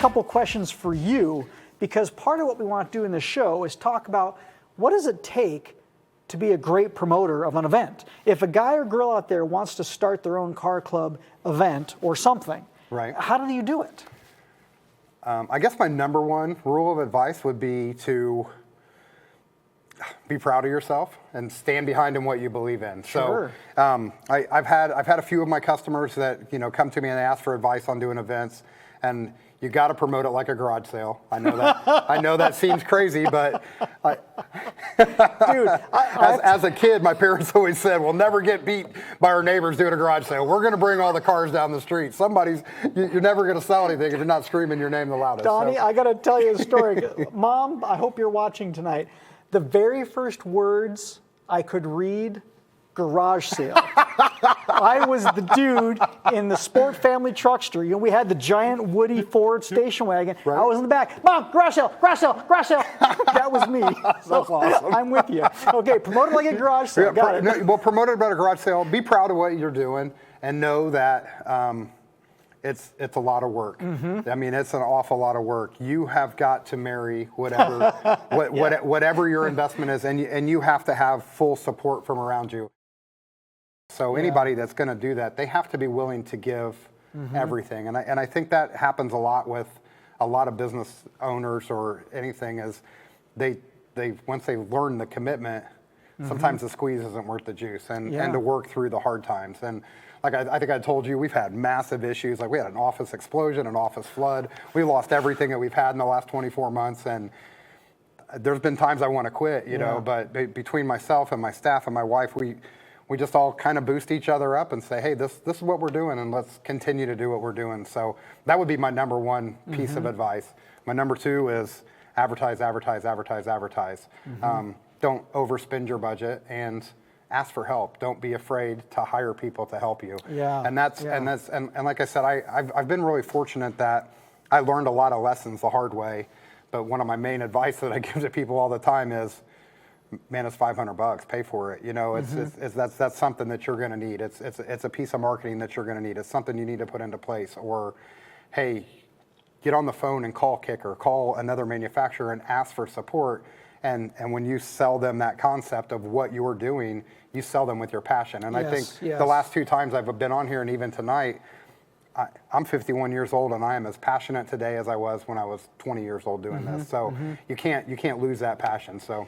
couple questions for you, because part of what we want to do in the show is talk about what does it take to be a great promoter of an event. If a guy or girl out there wants to start their own car club event or something, right, how do you do it? I guess my number one rule of advice would be to be proud of yourself and stand behind in what you believe in. Sure. So I've had a few of my customers that come to me and they ask for advice on doing events, and you got to promote it like a garage sale. I know that I know that seems crazy, but dude, as a kid, my parents always said, "We'll never get beat by our neighbors doing a garage sale. We're going to bring all the cars down the street. You're never going to sell anything if you're not screaming your name the loudest." Donnie, I got to tell you a story. Mom, I hope you're watching tonight. The very first words I could read, garage sale. I was the dude in the Sport Family Truckster. We had the giant Woody Ford station wagon. Right. I was in the back. Mom, garage sale, garage sale, garage sale. That was me. That's awesome. I'm with you. Okay, promote it like a garage sale. Yeah, Got it. No, well, promote it about a garage sale. Be proud of what you're doing and know that it's a lot of work. Mm-hmm. I mean, it's an awful lot of work. You have got to marry whatever whatever your investment is, and you have to have full support from around you. So anybody that's going to do that, they have to be willing to give everything. And I think that happens a lot with a lot of business owners or anything, is they once they learn the commitment, sometimes the squeeze isn't worth the juice, and to work through the hard times. And like I think I told you, we've had massive issues. Like we had an office explosion, an office flood. We lost everything that we've had in the last 24 months. And there's been times I want to quit, you know, but between myself and my staff and my wife, we just all kind of boost each other up and say, hey, this is what we're doing, and let's continue to do what we're doing. So that would be my number one piece of advice. My number two is advertise, advertise, advertise, advertise. Don't overspend your budget, and ask for help. Don't be afraid to hire people to help you. Yeah. And and like I said, I've been really fortunate that I learned a lot of lessons the hard way. But one of my main advice that I give to people all the time is, man, it's $500. Pay for it. That's something that you're going to need. It's a piece of marketing that you're going to need. It's something you need to put into place. Or, hey, get on the phone and call Kicker, call another manufacturer and ask for support. And when you sell them that concept of what you're doing, you sell them with your passion. And I think the last two times I've been on here, and even tonight, I'm 51 years old, and I am as passionate today as I was when I was 20 years old doing this. So you can't lose that passion. So.